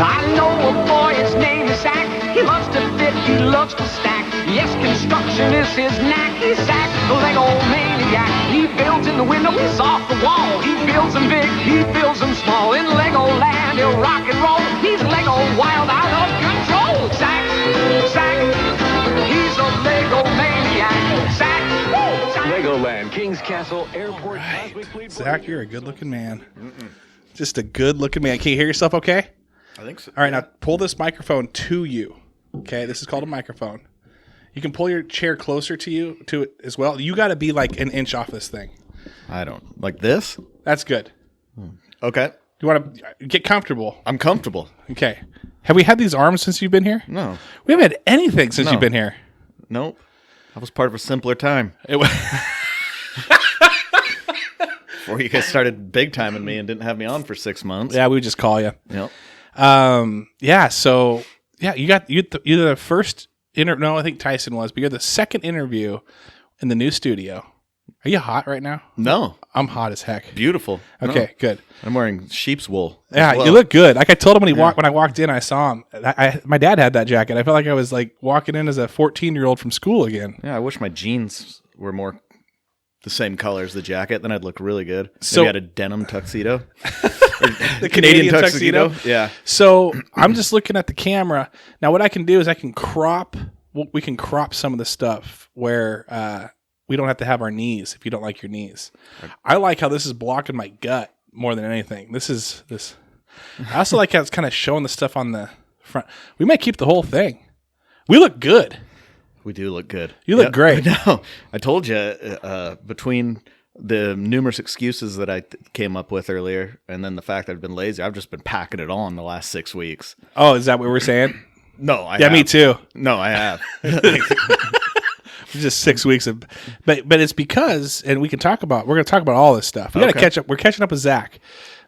I know a boy, his name is Zach. He loves to fit, he loves to stack. Yes, construction is his knack. He's Zach, the Lego maniac. He builds in the window, he's off the wall. He builds them big, he builds them small. In Lego land, he'll rock and roll. He's Lego wild, out of control. Zach, he's a Lego maniac. Zach. Legoland, Kings Castle, Airport. Right. Zach, you're a good-looking man. Just a good-looking man. Can you hear yourself okay? I think so. All right, now pull this microphone to you. Okay, this is called a microphone. You can pull your chair closer to it as well. You got to be like an inch off this thing. I don't. Like this? That's good. Okay. You want to get comfortable? I'm comfortable. Okay. Have we had these arms since you've been here? No. We haven't had anything since you've been here. Nope. I was part of a simpler time. It was Before you guys started big timing me and didn't have me on for 6 months. Yeah, we would just call you. Yep. Yeah, so, yeah, you're the first no, I think Tyson was, but you're the second interview in the new studio. Are you hot right now? No. I'm hot as heck. Beautiful. Okay, No. good. I'm wearing sheep's wool. Yeah, well. you look good. Like I told him when I walked in, I saw him. My dad had that jacket. I felt like I was like walking in as a 14-year-old from school again. Yeah, I wish my jeans were more the same color as the jacket. Then I'd look really good. So Maybe I had a denim tuxedo. the Canadian tuxedo. Yeah. So I'm just looking at the camera. Now what I can do is we can crop some of the stuff where we don't have to have our knees if you don't like your knees. I like how this is blocking my gut more than anything. This. I also like how it's kind of showing the stuff on the front. We might keep the whole thing. We look good. We do look good. You look great. No, I told you, between the numerous excuses that I came up with earlier and then the fact that I've been lazy, I've just been packing it on the last 6 weeks. Oh, is that what we're saying? No, I Yeah, have. me too. No, I have. Just 6 weeks of, but it's because, and we're going to talk about all this stuff. We got to catch up. We're catching up with Zach.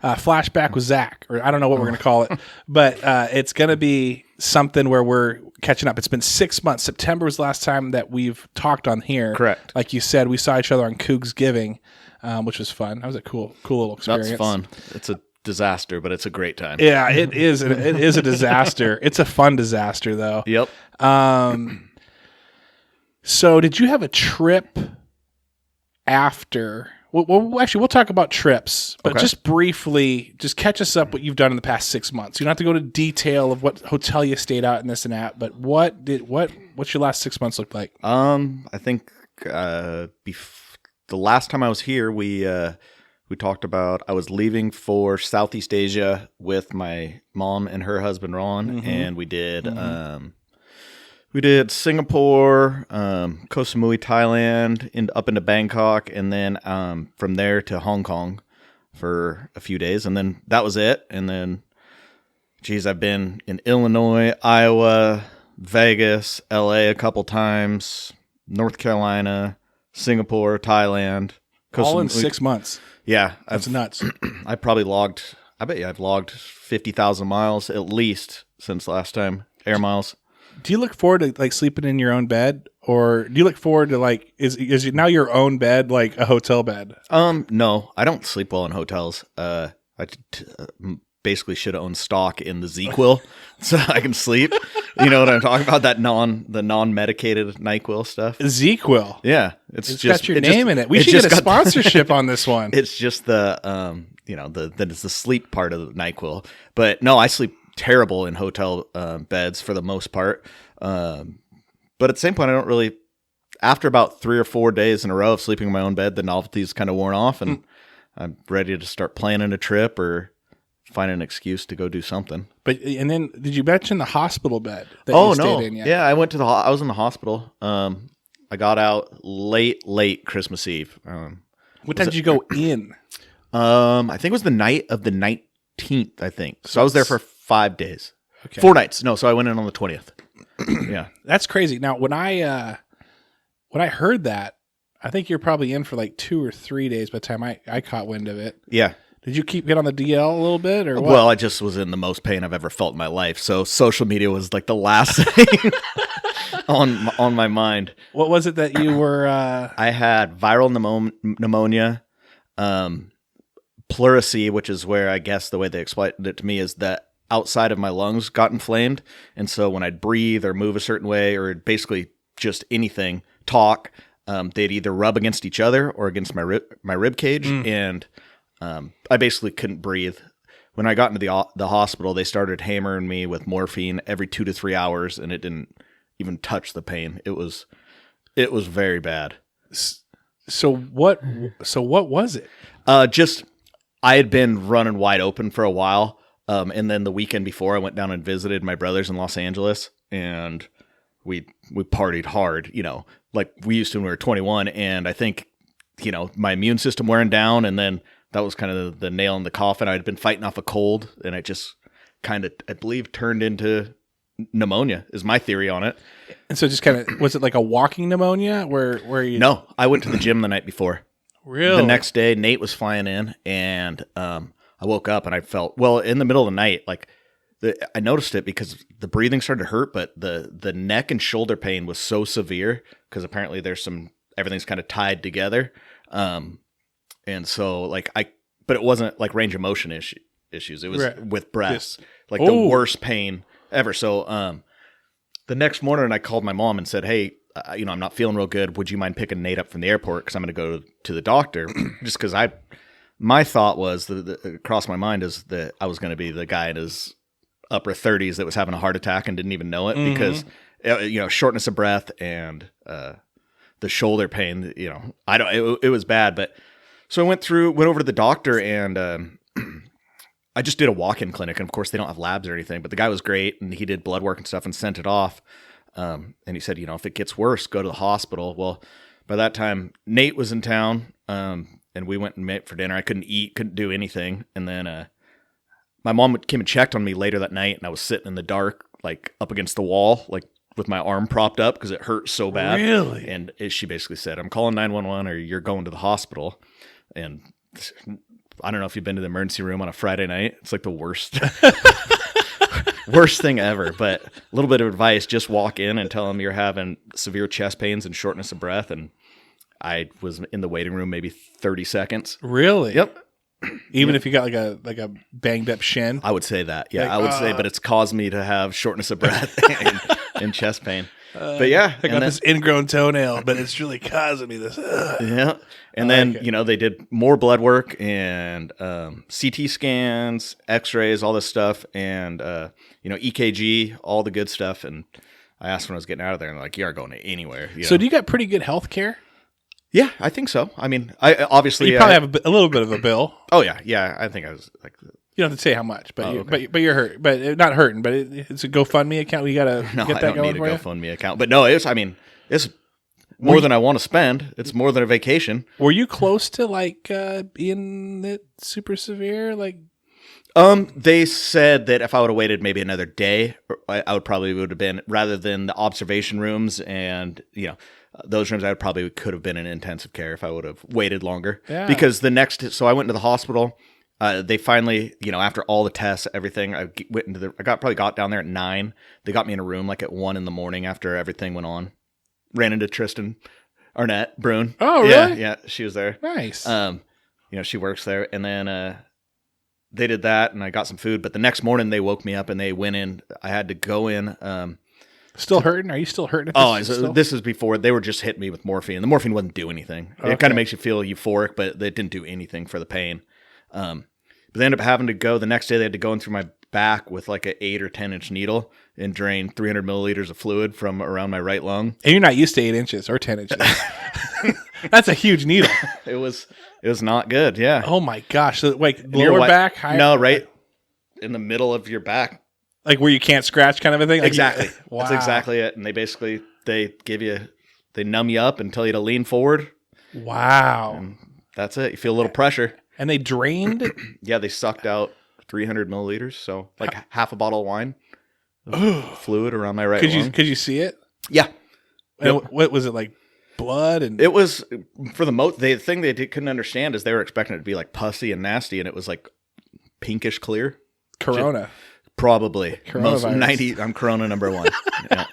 Flashback with Zach, or I don't know what we're going to call it, but it's going to be something where we're catching up. It's been 6 months. September was the last time that we've talked on here. Correct. Like you said, we saw each other on Cougs Giving, which was fun. That was a cool little experience. That's fun. It's a disaster, but it's a great time. Yeah, it is. It is a disaster. It's a fun disaster, though. Yep. So did you have a trip after? Well, actually, we'll talk about trips, but just briefly, just catch us up what you've done in the past 6 months. You don't have to go to detail of what hotel you stayed out in this and that, but what's your last 6 months look like? I think the last time I was here, we talked about I was leaving for Southeast Asia with my mom and her husband Ron, and we did Singapore, Koh Samui, Thailand, up into Bangkok, and then from there to Hong Kong for a few days, and then that was it. And then, I've been in Illinois, Iowa, Vegas, LA a couple times, North Carolina, Singapore, Thailand. All in 6 months. Yeah. That's nuts. I bet you I've logged 50,000 miles at least since last time, air miles. Do you look forward to like sleeping in your own bed, or do you look forward to like is now your own bed like a hotel bed? No, I don't sleep well in hotels. I basically should own stock in the ZQL so I can sleep. You know what I'm talking about? That the non-medicated NyQuil stuff. ZQL. Yeah, it's just got your name in it. We should get a sponsorship on this one. It's just the it's the sleep part of the NyQuil. But no, I sleep terrible in hotel beds for the most part. But at the same point, I don't really. After about 3 or 4 days in a row of sleeping in my own bed, the novelty's kind of worn off, and I'm ready to start planning a trip or find an excuse to go do something. But and then did you mention the hospital bed that you stayed in yet? Yeah, I went to I was in the hospital. I got out late Christmas Eve. What time did you go in? I think it was the night of the 19th, I think. So I was there for 5 days. Okay. 4 nights. No, so I went in on the 20th. Yeah. That's crazy. Now, when I heard that, I think you're probably in for like 2 or 3 days by the time I caught wind of it. Yeah. Did you keep it on the DL a little bit, or what? Well, I just was in the most pain I've ever felt in my life. So social media was like the last thing on my mind. What was it that you were? I had viral pneummonia, pleurisy, which is where I guess the way they explained it to me is that outside of my lungs got inflamed. And so when I'd breathe or move a certain way or basically just anything, talk, they'd either rub against each other or against my rib cage. And I basically couldn't breathe. When I got into the hospital, they started hammering me with morphine every 2 to 3 hours, and it didn't even touch the pain. It was very bad. So what was it? Just I had been running wide open for a while, and then the weekend before, I went down and visited my brothers in Los Angeles, and we partied hard, like we used to when we were 21. And I think, my immune system wearing down, and then that was kind of the nail in the coffin. I'd been fighting off a cold, and it just kind of, I believe, turned into pneumonia is my theory on it. And so just kind of, was it like a walking pneumonia where you? No, I went to the gym the night before. Really? The next day, Nate was flying in, and I woke up and I felt, well, in the middle of the night, like I noticed it because the breathing started to hurt, but the neck and shoulder pain was so severe because apparently everything's kind of tied together. And so but it wasn't like range of motion issues. It was with breaths, like the worst pain ever. So, the next morning I called my mom and said, hey, I'm not feeling real good. Would you mind picking Nate up from the airport? Cause I'm going to go to the doctor. Just cause my thought was crossed my mind is that I was going to be the guy in his upper 30s that was having a heart attack and didn't even know it because, shortness of breath and, the shoulder pain, it was bad, but so I went over to the doctor and, I just did a walk-in clinic, and of course they don't have labs or anything, but the guy was great and he did blood work and stuff and sent it off. And he said, if it gets worse, go to the hospital. Well, by that time Nate was in town, and we went and met for dinner. I couldn't eat, couldn't do anything. And then, my mom came and checked on me later that night, and I was sitting in the dark, like up against the wall, like with my arm propped up because it hurt so bad. Really? And she basically said, I'm calling 911 or you're going to the hospital. And I don't know if you've been to the emergency room on a Friday night. It's like the worst, worst thing ever. But a little bit of advice, just walk in and tell them you're having severe chest pains and shortness of breath. And I was in the waiting room maybe 30 seconds. Really? Yep. Even if you got like a banged up shin? I would say that. Yeah, I would say, but it's caused me to have shortness of breath and chest pain. But yeah. I got this ingrown toenail, but it's really causing me this. Yeah. And then, they did more blood work and CT scans, x-rays, all this stuff, and, EKG, all the good stuff. And I asked when I was getting out of there, and they're like, you aren't going anywhere. So do you got pretty good health care? Yeah, I think so. I mean, I obviously... You probably have a little bit of a bill. Oh, yeah. Yeah, I think I was like... You don't have to say how much, but but you're hurt, but not hurting. But it's a GoFundMe account. You gotta get that going for you. No, I don't need a GoFundMe account. But no, it's more than I want to spend. It's more than a vacation. Were you close to being it super severe? They said that if I would have waited maybe another day, I would have been, rather than the observation rooms and those rooms, could have been in intensive care if I would have waited longer. Yeah. Because so I went to the hospital. They finally, after all the tests, everything, I got down there at 9. They got me in a room at 1 a.m. after everything went on. Ran into Tristan Arnett Brune. Oh, really? Yeah, she was there. Nice. She works there. And then they did that, and I got some food. But the next morning, they woke me up, and they went in. I had to go in. Still hurting? Are you still hurting? This is before. They were just hitting me with morphine. The morphine wouldn't do anything. Okay. It kind of makes you feel euphoric, but it didn't do anything for the pain. But they ended up having to go the next day. They had to go in through my back with an 8 or 10 inch needle and drain 300 milliliters of fluid from around my right lung. And you're not used to 8 inches or 10 inches. That's a huge needle. It was not good. Yeah. Oh my gosh. So lower back, higher? No, right in the middle of your back. Like where you can't scratch kind of a thing? Exactly. Wow. That's exactly it. And they numb you up and tell you to lean forward. Wow. And that's it. You feel a little pressure. And they drained? Yeah, they sucked out 300 milliliters. So half a bottle of wine. Fluid around my right lung. Could you see it? Yeah. Yep. What was it, blood? And it was, for the thing they couldn't understand is they were expecting it to be pussy and nasty, and it was pinkish clear. Corona. Probably. Coronavirus. I'm Corona number 1. Yeah.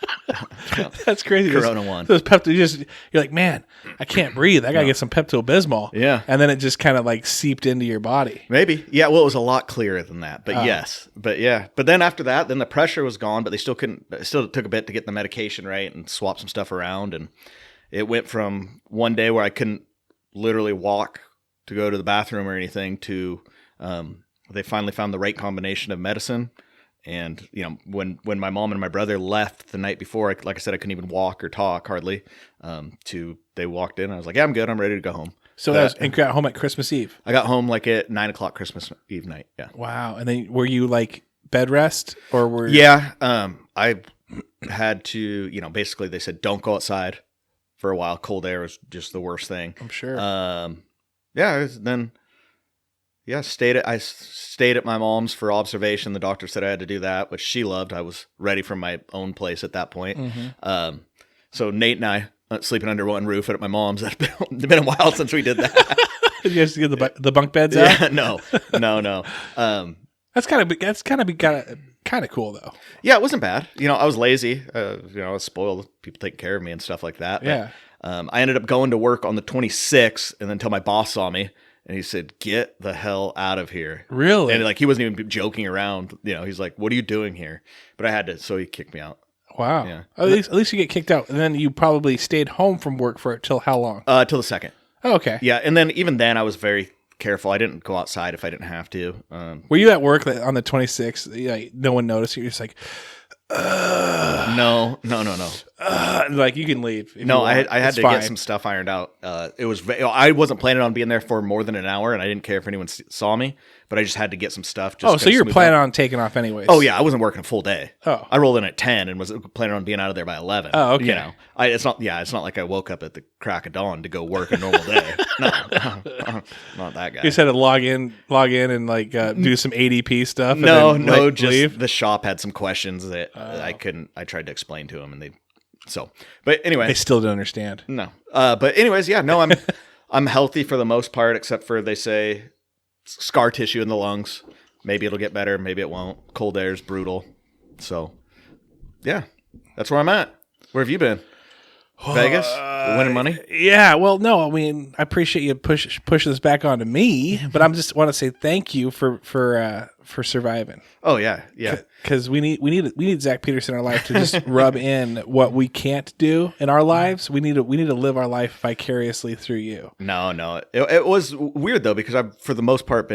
That's crazy. Corona one. Those you're like, man, I can't breathe. I gotta get some Pepto-Bismol. Yeah. And then it just kind of like seeped into your body. Maybe. Yeah, well, it was a lot clearer than that. But yes. But yeah. But then after that, then the pressure was gone, but they still couldn't, it still took a bit to get the medication right and swap some stuff around. And it went from one day where I couldn't literally walk to go to the bathroom or anything to they finally found the right combination of medicine. And, you know, when my mom and my brother left the night before, like I said, I couldn't even walk or talk hardly. They walked in. I was like, yeah, I'm good. I'm ready to go home. So and you got home at Christmas Eve. I got home like at 9:00 Christmas Eve night. Yeah. Wow. And then were you like bed rest or were? Yeah. I had to, you know, basically they said, don't go outside for a while. Cold air was just the worst thing. I'm sure. I stayed at my mom's for observation. The doctor said I had to do that, which she loved. I was ready for my own place at that point. Mm-hmm. So Nate and I sleeping under one roof at my mom's. It's been a while since we did that. Did you guys get the bunk beds out? Yeah, no. That's kind of cool though. Yeah, it wasn't bad. You know, I was lazy. I was spoiled. People taking care of me and stuff like that. But, yeah. I ended up going to work on the 26th, and then until my boss saw me. And he said, "Get the hell out of here!" Really? And like he wasn't even joking around. You know, he's like, "What are you doing here?" But I had to, so he kicked me out. Wow. Yeah. At least you get kicked out, and then you probably stayed home from work for till how long? Till the 2nd. Oh, okay. Yeah, and then even then, I was very careful. I didn't go outside if I didn't have to. Were you at work on the 26th? Yeah, no one noticed. You're just like, No. like you can leave. No, I had to get some stuff ironed out. I wasn't planning on being there for more than an hour, and I didn't care if anyone saw me. But I just had to get some stuff. So you're planning on taking off anyways? Oh yeah, I wasn't working a full day. Oh, I rolled in at 10 and was planning on being out of there by 11. Oh, okay. You know, it's not like I woke up at the crack of dawn to go work a normal day. No, not that guy. You just had to log in and like do some ADP stuff. No, and then, just leave? The shop had some questions that I couldn't. I tried to explain to them, and But anyway, they still didn't understand. No. But anyways, yeah, no, I'm healthy for the most part, except for they say scar tissue in the lungs. Maybe it'll get better. Maybe it won't. Cold air is brutal. So, yeah, that's where I'm at. Where have you been? Vegas? Winning money? Yeah. Well, no, I mean, I appreciate you push this back onto me, but I just want to say thank you for surviving. Oh yeah. Because we need Zach Peterson in our life to just rub in what we can't do in our lives. We need to live our life vicariously through you. No. It was weird though because I've for the most part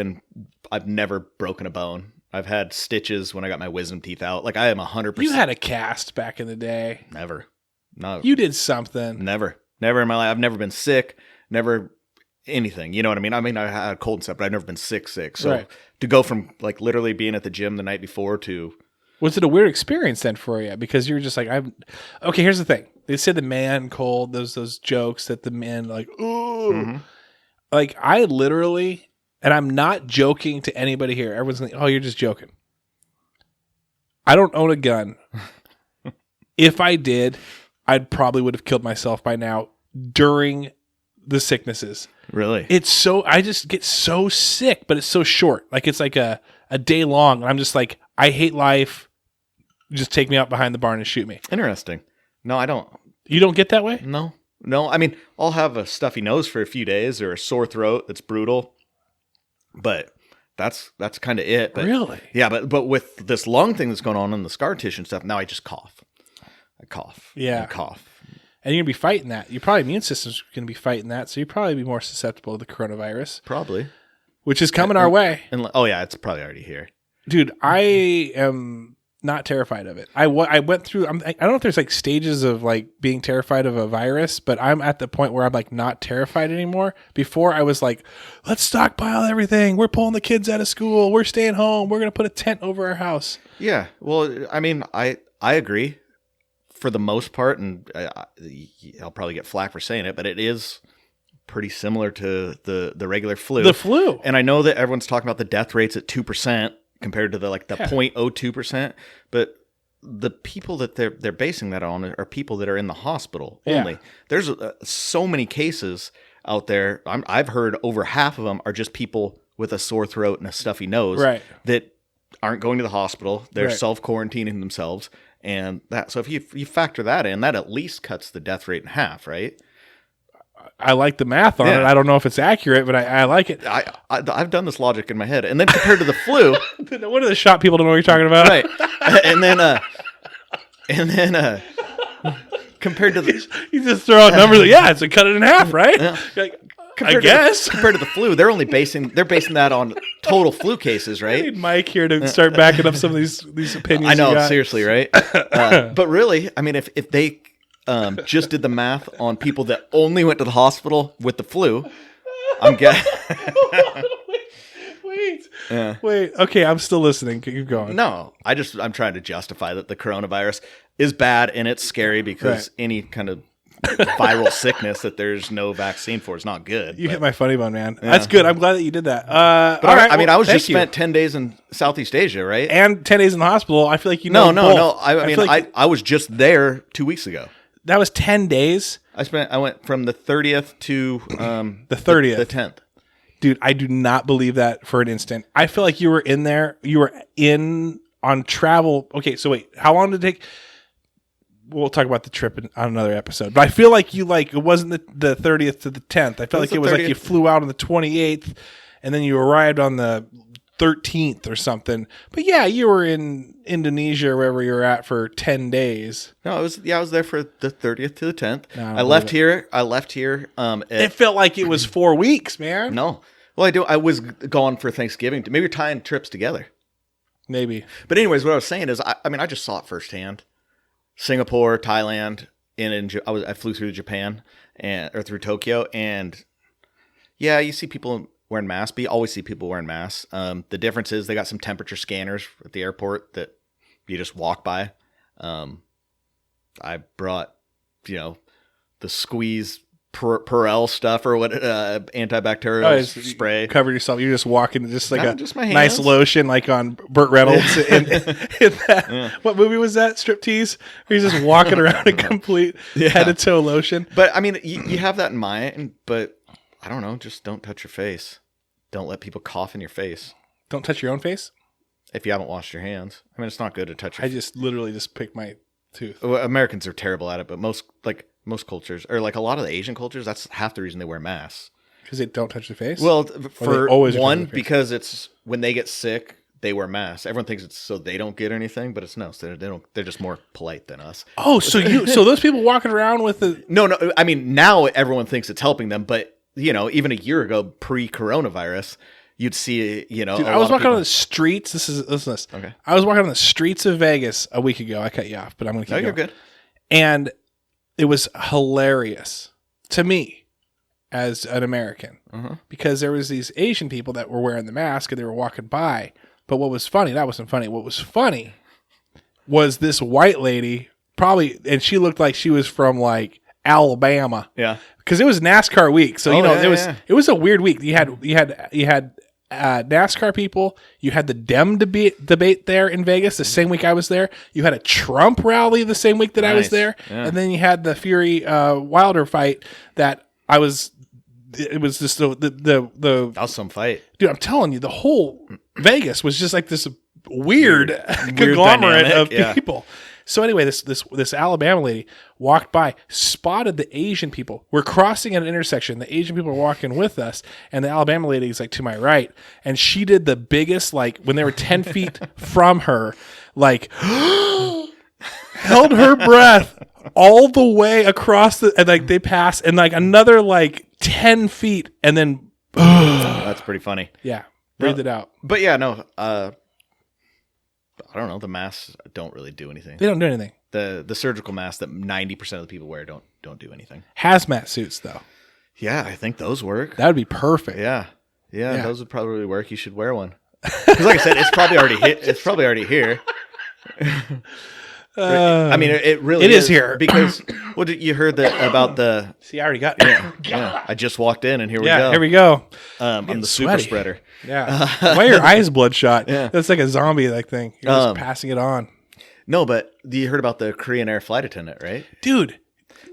I've never broken a bone. I've had stitches when I got my wisdom teeth out. Like I am 100%. You had a cast back in the day. Never. No. You did something. Never in my life. I've never been sick. Never anything. You know what I mean? I had a cold and stuff, but I've never been sick. So right. To go from like literally being at the gym the night before to. Was it a weird experience then for you? Because you're just like, okay, here's the thing. They said the man cold, those jokes that the man like, ooh. Mm-hmm. Like I literally, and I'm not joking to anybody here. Everyone's like, oh, you're just joking. I don't own a gun. If I did, I probably would have killed myself by now during the sicknesses. Really? I just get so sick, but it's so short. Like it's like a day long. And I'm just like, I hate life. Just take me out behind the barn and shoot me. Interesting. No, I don't. You don't get that way? No. I mean, I'll have a stuffy nose for a few days or a sore throat that's brutal, but that's kind of it. But, really? Yeah, but with this lung thing that's going on and the scar tissue and stuff, now I just cough. I cough. Yeah. I cough. And you're going to be fighting that. Your probably immune system's going to be fighting that, so you'll probably be more susceptible to the coronavirus. Probably. Which is coming our way. Oh, yeah, it's probably already here. Dude, I am not terrified of it. I went through, I don't know if there's like stages of like being terrified of a virus, but I'm at the point where I'm like not terrified anymore. Before I was like, let's stockpile everything. We're pulling the kids out of school. We're staying home. We're going to put a tent over our house. Yeah. Well, I mean, I agree for the most part, and I'll probably get flack for saying it, but it is pretty similar to the regular flu. The flu. And I know that everyone's talking about the death rates at 2%. Compared to the 0.02%, but the people that they're basing that on are people that are in the hospital only. There's so many cases out there. I've heard over half of them are just people with a sore throat and a stuffy nose. Right. That aren't going to the hospital. They're Right. self-quarantining themselves. And that, so if you factor that in, that at least cuts the death rate in half, right? I like the math on it. I don't know if it's accurate, but I like it. I've done this logic in my head. And then compared to the flu, What are the shot people don't know what you're talking about? right? And then compared to the You just throw out numbers. Like, yeah, it's a cut it in half, right? Like, I guess. compared to the flu, they're basing that on total flu cases, I right? need Mike here to start backing up some of these opinions. I know, you got. seriously, right? But really, I mean, if they just did the math on people that only went to the hospital with the flu, I'm guessing. Wait. Okay, I'm still listening. Keep going. No, I'm trying to justify that the coronavirus is bad and it's scary because any kind of viral sickness that there's no vaccine for is not good. You hit my funny bone, man. That's good. I'm glad that you did that. But all right, I was thank just you. spent 10 days in Southeast Asia, right? And 10 days in the hospital. I feel like you know No. both. I mean, feel like I was just there 2 weeks ago. that was 10 days. I went from the 30th to The 30th. the 10th. Dude, I do not believe that for an instant. I feel like you were in there. You were in on travel. Okay, so wait. How long did it take? We'll talk about the trip on another episode. But I feel like it wasn't the 30th to the 10th. I felt like the it was like 30th. you flew out on the 28th and then you arrived on the 13th or something. But yeah, you were in Indonesia or wherever you were at for 10 days. No, I was there for the 30th to the 10th. No, I I don't left believe here. It felt like it was 4 weeks, man. No. Well, I was gone for Thanksgiving. Maybe we're tying trips together. Maybe. But anyways, what I was saying is, I just saw it firsthand. Singapore, Thailand, I flew through Japan or through Tokyo, and yeah, you see people wearing masks, but you always see people wearing masks. The difference is they got some temperature scanners at the airport that you just walk by. I brought, the squeeze Perel stuff or what antibacterial spray. Covered yourself. You're just walking, just like Just my nice hands. lotion, like on Burt Reynolds. in that. What movie was that? Striptease? Where he's just walking around in complete head to toe lotion. But I mean, you have that in mind, but I don't know. Just don't touch your face. Don't let people cough in your face Don't touch your own face. if you haven't washed your hands. I mean, it's not good to touch your I just literally just picked my tooth. Well, Americans are terrible at it, but most cultures, or like a lot of the Asian cultures, that's half the reason they wear masks. Because they don't touch their face? Well, Or for they always one, touch their face? because it's when they get sick, they wear masks. Everyone thinks it's so they don't get anything, but it's no. So they don't. They're just more polite than us. Oh, so those people walking around with the... No. I mean, now everyone thinks it's helping them, but even a year ago, pre-coronavirus, you'd see, Dude, I was walking on the streets. Listen to this. Okay. I was walking on the streets of Vegas a week ago. I cut you off, but I'm going to keep No, you're going. good. And it was hilarious to me as an American because there was these Asian people that were wearing the mask and they were walking by. But what was funny, that wasn't funny. What was funny was this white lady, probably, and she looked like she was from like Alabama. Yeah. Because it was NASCAR week. So, yeah. it was a weird week. You had NASCAR people. You had the Dem debate there in Vegas the same week I was there. You had a Trump rally the same week that I was Nice. there. Yeah. And then you had the Fury Wilder fight that it was just the That was some fight. dude, I'm telling you, the whole Vegas was just like this weird conglomerate dynamic, of yeah. people. So anyway, this Alabama lady walked by, spotted the Asian people. We're crossing at an intersection. The Asian people are walking with us, and the Alabama lady is like to my right, and she did the biggest, like when they were 10 feet from her, like held her breath all the way across and like they passed, and like another like 10 feet, and then That's pretty funny. yeah, breathed it out. But yeah, no. I don't know. The masks don't really do anything. They don't do anything. The surgical masks that 90% of the people wear don't do anything. Hazmat suits, though. Yeah, I think those work. That would be perfect. Yeah, Yeah. those would probably work. You should wear one. Because, like I said, it's probably already hit. It's probably already here. I mean, it really it is here. because what did you heard about the? See, I already got Yeah, I just walked in and here we yeah, go. here we go. I'm the super sweaty. spreader. Yeah. Why are your eyes bloodshot? Yeah. That's like a zombie like thing. You're just passing it on. No, but you heard about the Korean Air flight attendant, right? Dude,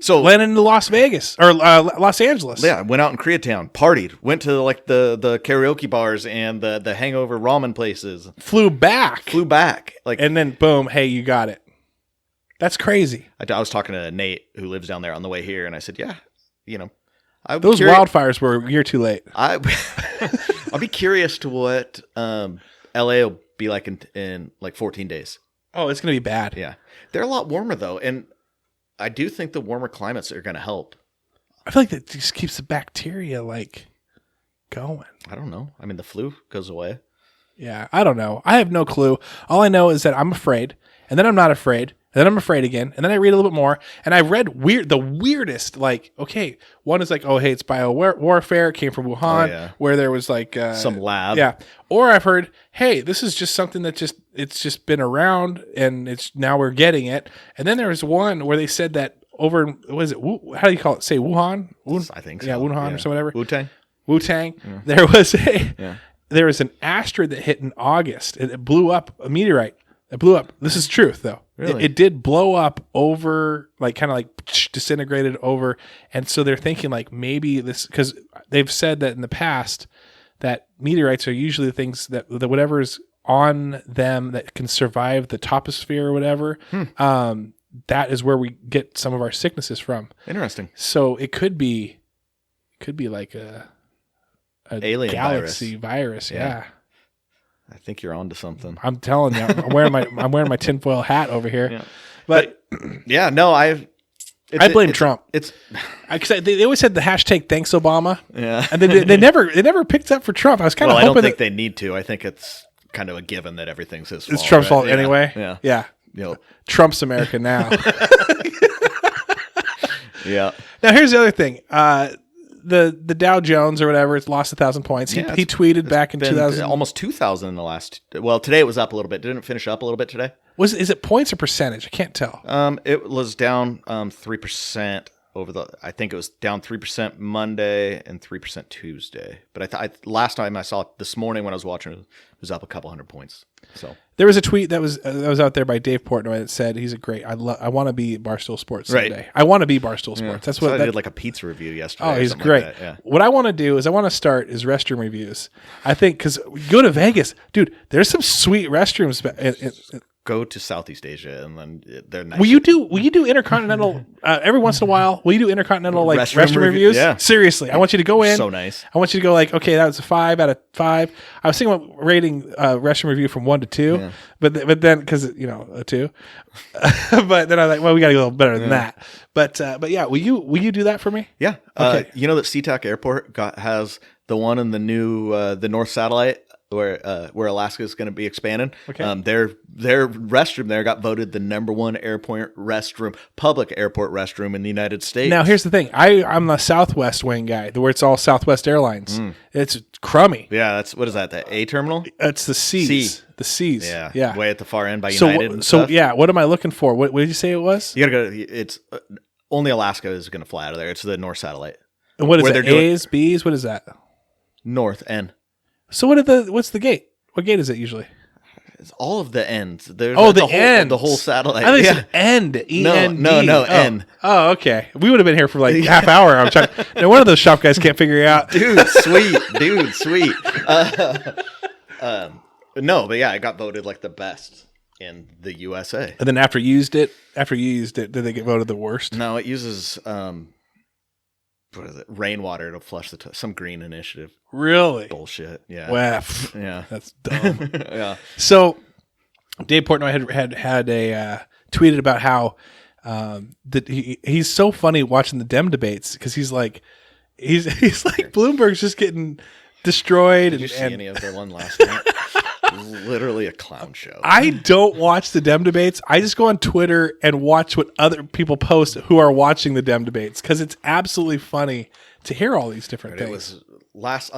So landed in Las Vegas or Los Angeles. yeah, went out in Koreatown, partied, went to like the karaoke bars and the hangover ramen places. Flew back. Like, And then boom, hey, you got it. That's crazy. I was talking to Nate who lives down there on the way here, and I said, yeah, Those wildfires were a year too late. I'll be curious to what LA will be like in like 14 days. Oh, it's going to be bad. Yeah. They're a lot warmer though, and I do think the warmer climates are going to help. I feel like that just keeps the bacteria like going. I don't know. I mean, the flu goes away. Yeah, I don't know. I have no clue. All I know is that I'm afraid, and then I'm not afraid, and then I'm afraid again, and then I read a little bit more, and I read the weirdest, like, okay, one is like, oh, hey, it's warfare. It came from Wuhan, where there was like some lab. Yeah. Or I've heard, hey, this is just something that it's just been around, and it's now we're getting it. And then there was one where they said that over, what is it? How do you call it? Say Wuhan? I think so. Yeah, Wuhan or whatever. Wu-Tang. Yeah. There was an asteroid that hit in August. It blew up, a meteorite. It blew up. This is truth, though. Really? It did blow up over, like, kind of like disintegrated over. And so they're thinking, like, maybe this, because they've said that in the past that meteorites are usually the things that whatever is on them that can survive the troposphere or whatever. That is where we get some of our sicknesses from. Interesting. So it could be like a alien galaxy virus. Yeah. I think you're onto something. I'm telling you, I'm wearing my tinfoil hat over here. Yeah. But yeah, no, I blame Trump. It's they always said the hashtag thanks Obama. Yeah, and they never picked up for Trump. I was kind of hoping I don't think they need to. I think it's kind of a given that everything's his fault. It's Trump's fault Yeah. anyway. Yeah. Trump's America now. Yeah. Now here's the other thing. The Dow Jones or whatever, it's lost 1,000 points. He tweeted back in 2000, almost 2,000 in the last. Well, today it was up a little bit. Didn't it finish up a little bit today? Is it points or percentage? I can't tell. It was down 3% over the. I think it was down 3% Monday and 3% Tuesday. But last time I saw it this morning when I was watching it was up a couple hundred points. So there was a tweet that was out there by Dave Portnoy that said he's a great. I want to be Barstool Sports someday. Right. I want to be Barstool Sports. That's what I did like a pizza review yesterday. Oh, he's great. Like that. Yeah. What I want to do is I want to start is restroom reviews. I think because we go to Vegas, dude. There's some sweet restrooms. Go to Southeast Asia and then they're nice. Will you do intercontinental every once in a while? Will you do intercontinental like restroom reviews? Yeah. Seriously, I want you to go in. So nice. I want you to go like, okay, that was a 5 out of 5. I was thinking about rating restroom review from 1 to 2, but then because a 2, but then I was like, well, we got to go a little better than that. But yeah, will you do that for me? Yeah. Okay. You know that SeaTac Airport has the one in the new the North Satellite where Alaska is going to be expanding. Okay. Their restroom there got voted the #1 public airport restroom in the United States. Now here's the thing. I'm the Southwest wing guy, where it's all Southwest Airlines. It's crummy. Yeah, what is that? The A terminal? It's the C's. The C's. Yeah. Way at the far end by United. And stuff. Yeah. What am I looking for? What did you say it was? You gotta go. It's only Alaska is going to fly out of there. It's the North Satellite. And what is it? A's, B's? What is that? North N. So what's the gate? What gate is it usually? It's all of the ends. There's end. The whole satellite. I think it's an end. E-N-D. No, N. Oh, okay. We would have been here for like half hour. I'm trying. No, one of those shop guys can't figure it out. Dude, sweet. No, but yeah, it got voted like the best in the USA. And then after you used it, did they get voted the worst? No, it uses what is it? Rainwater to flush some green initiative. Really? Bullshit. Yeah. Well, yeah. That's dumb. Yeah. So Dave Portnoy had a tweeted about how that he's so funny watching the Dem debates because he's like Bloomberg's just getting destroyed. Did you see any of the one last night? It was literally a clown show. I don't watch the Dem debates. I just go on Twitter and watch what other people post who are watching the Dem debates because it's absolutely funny to hear all these different things. It was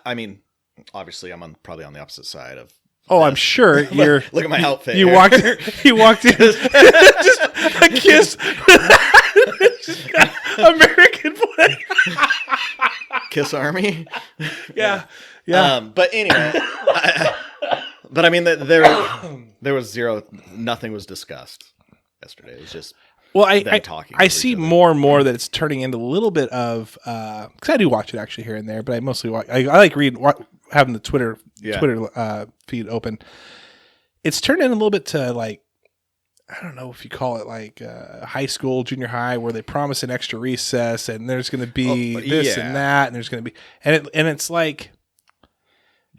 I mean, obviously I'm probably on the opposite side of. Oh, I'm sure you're. Look at my outfit. You walked in, just a kiss. American flag. Kiss Army. Yeah. But anyway, but I mean, there was nothing was discussed yesterday. It was just Well, talking. I see more and more that it's turning into a little bit of because I do watch it actually here and there, but I mostly watch. I like reading, having the Twitter feed open. It's turned in a little bit to like, I don't know if you call it like high school, junior high, where they promise an extra recess and there's going to be this and that, and there's going to be and it's like.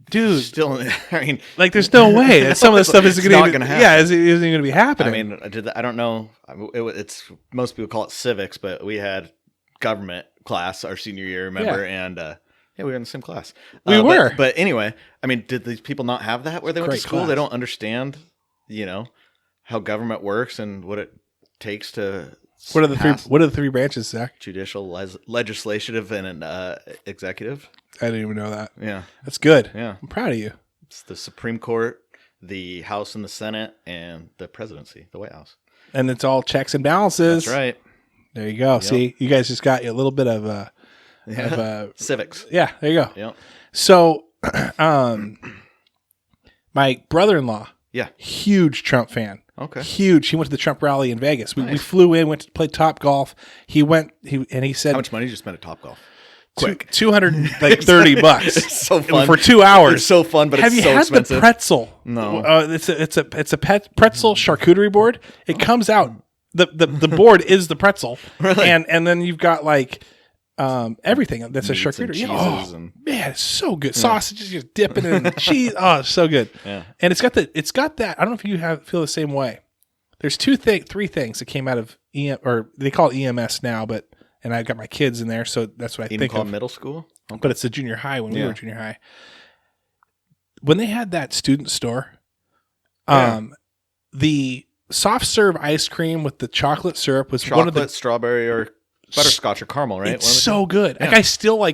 Dude, still, I mean, like, there's no way that some of this stuff isn't going to happen. Yeah, isn't going to be happening. I mean, I don't know. It's most people call it civics, but we had government class our senior year, remember? Yeah. And we were in the same class. We were. But anyway, I mean, did these people not have that where they went to school? Class. They don't understand, how government works and what it takes to. What are the three branches, Zach? Judicial, legislative, and executive. I didn't even know that. Yeah. That's good. Yeah. I'm proud of you. It's the Supreme Court, the House and the Senate, and the presidency, the White House. And it's all checks and balances. That's right. There you go. Yep. See, you guys just got a little bit of civics. Yeah, there you go. Yep. So, my brother-in-law, huge Trump fan. Okay. Huge. He went to the Trump rally in Vegas. We Nice. flew in, went to play Top-Golf. He said, How much money did you spend at Topgolf? Quick. $230 So fun. for 2 hours. It's so fun, but Have it's you so had expensive. the pretzel? No. It's a pretzel charcuterie board. It comes out. The board is the pretzel, Really? and then you've got like everything that's Meats a charcuterie. and Yeah. cheeses and- Man, it's so good. Sausages, just dipping it in the cheese. Oh, it's so good. Yeah. And it's got that. I don't know if you feel the same way. There's three things that came out of or they call it EMS now, and I got my kids in there, so that's what I Even think called of. middle school? Okay. But it's a junior high when we were junior high. When they had that student store, the soft serve ice cream with the chocolate syrup was one of the strawberry, or butterscotch or caramel, right? It's so good. Yeah. Like, I still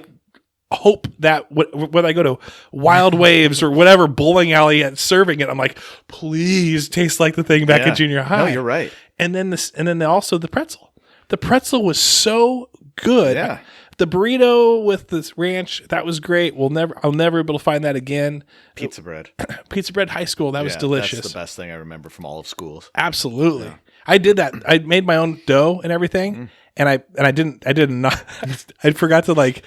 hope that when I go to Wild Waves or whatever bowling alley at serving it, I'm like, please taste like the thing back at junior high. No, you're right. And then also the pretzel. The pretzel was so good. Yeah. The burrito with this ranch, that was great. I'll never be able to find that again. Pizza bread. Pizza bread high school, that was delicious. That's the best thing I remember from all of schools. Absolutely. Yeah. I did that. I made my own dough and everything. And I forgot to like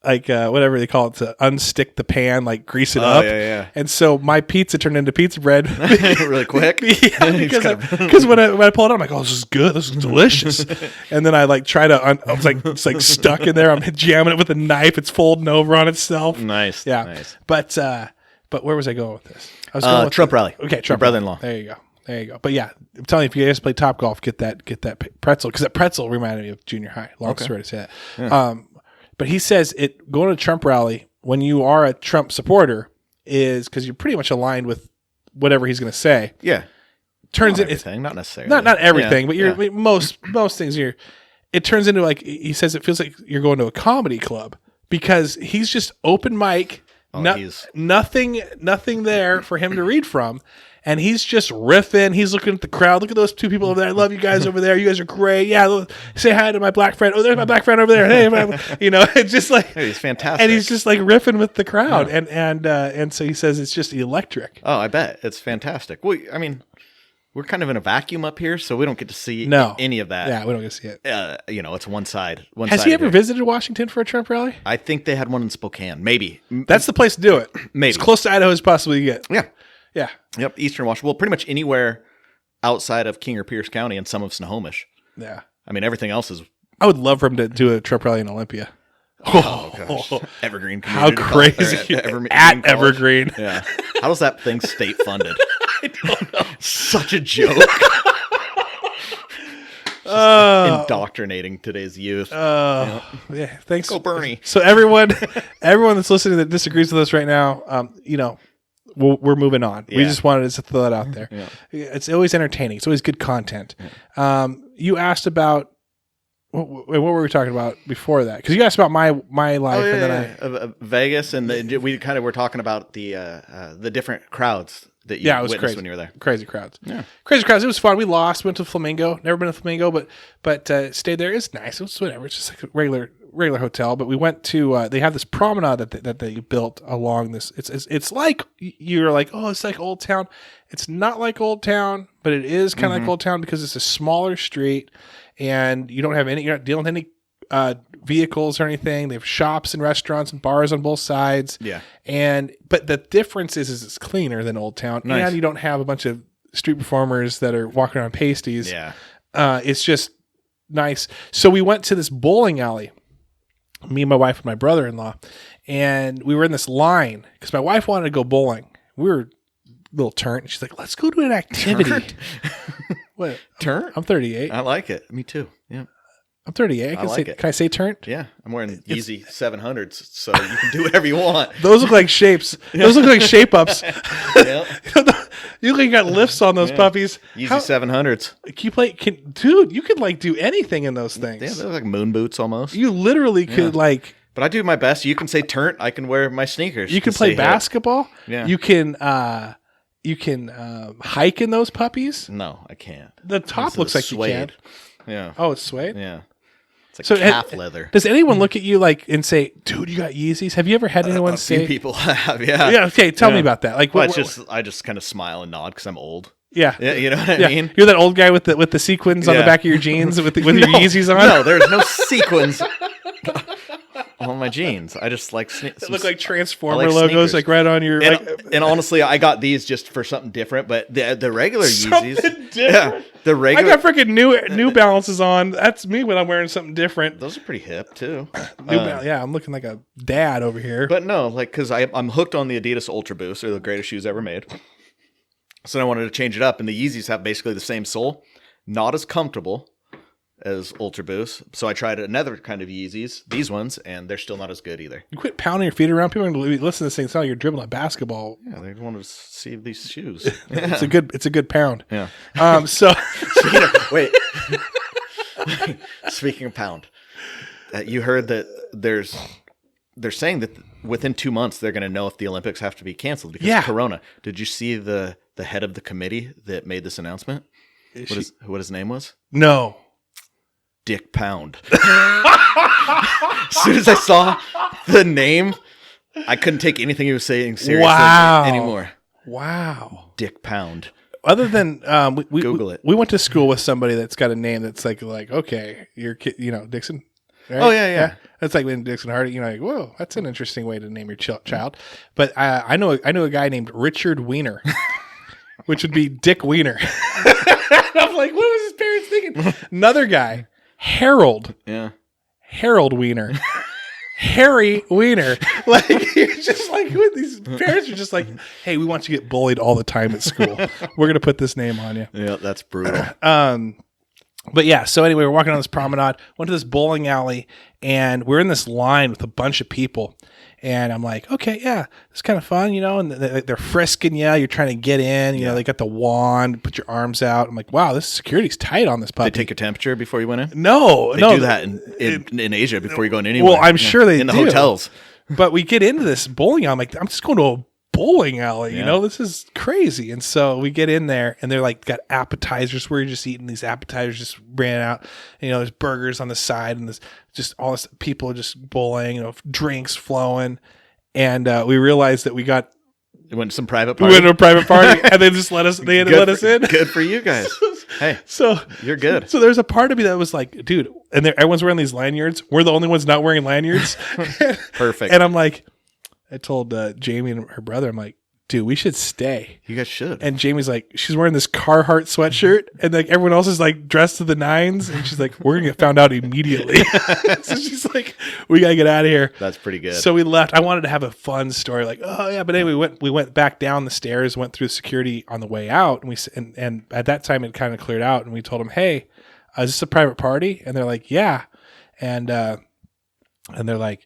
whatever they call it, to unstick the pan, like grease it up. Yeah. And so my pizza turned into pizza bread Really quick. Yeah, because when I pulled it out, I'm like, oh, this is good. This is delicious. And then I try to, I was like, it's like stuck in there. I'm jamming it with a knife. It's folding over on itself. Nice. Yeah. Nice. But where was I going with this? I was going with Trump rally. Okay. Trump Your brother-in-law. There you go. But yeah, I'm telling you, if you guys play Topgolf, get that pretzel, because that pretzel reminded me of junior high. Long story to say that. Yeah. But he says going to a Trump rally when you are a Trump supporter is because you're pretty much aligned with whatever he's going to say. Yeah. Turns not it everything, not necessarily. Not everything, but you're most things it turns into, like, he says, it feels like you're going to a comedy club because he's just open mic, nothing there for him to read from. And he's just riffing. He's looking at the crowd. Look at those two people over there. I love you guys over there. You guys are great. Yeah, say hi to my black friend. Oh, there's my black friend over there. Hey, it's just like, he's fantastic. And he's just like riffing with the crowd. Yeah. And so he says it's just electric. Oh, I bet it's fantastic. Well, I mean, we're kind of in a vacuum up here, so we don't get to see any of that. Yeah, we don't get to see it. It's one side. Has he ever visited Washington for a Trump rally? I think they had one in Spokane. Maybe that's the place to do it. Maybe as close to Idaho as possibly you get. Yeah. Yeah. Yep. Eastern Washington. Well, pretty much anywhere outside of King or Pierce County and some of Snohomish. Yeah. I mean, everything else is. I would love for him to do a Trump rally in Olympia. Oh gosh. Evergreen. How crazy. At Evergreen. Yeah. How does that thing state funded? I don't know. Such a joke. Indoctrinating today's youth. Yeah. Thanks. Go Bernie. So everyone that's listening that disagrees with us right now, we're moving on. Yeah. We just wanted to throw that out there. Yeah. It's always entertaining. It's always good content. Yeah. You asked about what were we talking about before that? Because you asked about my life, and then Vegas, and we kind of were talking about the different crowds that you witnessed crazy. When you were there. Crazy crowds. Yeah. Crazy crowds. It was fun. We lost. Went to Flamingo. Never been to Flamingo, but stayed there. It's nice. It was whatever. It's just like a regular hotel, but we went to. They have this promenade that they built along this. It's like you're like, oh, it's like Old Town. It's not like Old Town, but it is kind of like Old Town because it's a smaller street, and you're not dealing with any vehicles or anything. They have shops and restaurants and bars on both sides. Yeah. But the difference is it's cleaner than Old Town, and you don't have a bunch of street performers that are walking around pasties. Yeah. It's just nice. So we went to this bowling alley, me and my wife and my brother-in-law, and we were in this line because my wife wanted to go bowling. We were a little turnt. She's like, let's go to an activity. What? Turnt? I'm 38. I like it. Me too. Yeah. I'm 38. Can I say turnt? Yeah. I'm wearing Yeezy 700s, so you can do whatever you want. Those look like shapes. Those look like shape ups. Yeah. You look like you got lifts on those puppies. Yeezy 700s. Dude, you could like do anything in those things. Yeah, they're like moon boots almost. You literally could like. But I do my best. You can say turnt. I can wear my sneakers. You can play basketball. Yeah. You can hike in those puppies. No, I can't. The top looks like suede. you can. Yeah. Oh, it's suede? Yeah. It's like calf leather. Does anyone look at you like and say, "Dude, you got Yeezys"? Have you ever had anyone say? A few people have, yeah. Yeah. Okay, tell me about that. Like, well, I just kind of smile and nod because I'm old. Yeah. You know what I mean? You're that old guy with the sequins on the back of your jeans with your Yeezys on. No, there's no sequins on my jeans. I just like It look like Transformer logos, like right on your. And honestly, I got these just for something different. But the regular something Yeezys, different. the regular. I got freaking New Balances on. That's me when I'm wearing something different. Those are pretty hip too. Yeah, I'm looking like a dad over here. But no, like because I'm hooked on the Adidas Ultra Boost. They're the greatest shoes ever made. So I wanted to change it up, and the Yeezys have basically the same sole, not as comfortable as Ultra Boost. So I tried another kind of Yeezys, these ones, and they're still not as good either. You quit pounding your feet around. People are going to listen to this thing. It's not like you're dribbling a basketball. Yeah, they want to see these shoes. It's a good pound. Yeah. So wait. Speaking of pound, you heard that they're saying that within 2 months they're going to know if the Olympics have to be canceled because of Corona. Did you see the head of the committee that made this announcement? What his name was? No. Dick Pound. As soon as I saw the name, I couldn't take anything he was saying seriously anymore. Wow. Dick Pound. Other than we Google it. We went to school with somebody that's got a name that's like okay, your kid, Dixon. Right? Oh yeah. That's like when Dixon Hardy. Like, whoa, that's an interesting way to name your child. But I know a guy named Richard Wiener, which would be Dick Wiener. I'm like, what was his parents thinking? Another guy, Harold. Yeah. Harold Wiener. Harry Wiener. Like, you're just like, these parents are just like, hey, we want you to get bullied all the time at school. We're going to put this name on you. Yeah, that's brutal. But yeah, so anyway, we're walking on this promenade, went to this bowling alley, and we're in this line with a bunch of people. And I'm like, okay, yeah, it's kind of fun, and they're frisking you. You're trying to get in. They got the wand, put your arms out. I'm like, wow, this security's tight on this puppy. They take your temperature before you went in? No. They do that in Asia before you go in anywhere. Well, I'm sure they in the do. hotels. But we get into this bowling alley. I'm like, I'm just going to a bowling alley. This is crazy. And so we get in there, and they're like got appetizers where you're just eating these appetizers, just ran out. And, there's burgers on the side, and there's just all this people just bowling, drinks flowing. And we realized that we went to some private party. We went to a private party, and they just let us. They had to let us in. Good for you guys. Hey, so you're good. So there's a part of me that was like, dude, and everyone's wearing these lanyards. We're the only ones not wearing lanyards. Perfect. And I'm like, I told Jamie and her brother, I'm like, dude, we should stay. You guys should. And Jamie's like, she's wearing this Carhartt sweatshirt, and like everyone else is like dressed to the nines, and she's like, we're gonna get found out immediately. So she's like, we gotta get out of here. That's pretty good. So we left. I wanted to have a fun story, like, oh yeah, but anyway, we went back down the stairs, went through security on the way out, and and at that time it kind of cleared out, and we told them, hey, is this a private party? And they're like, yeah, and they're like,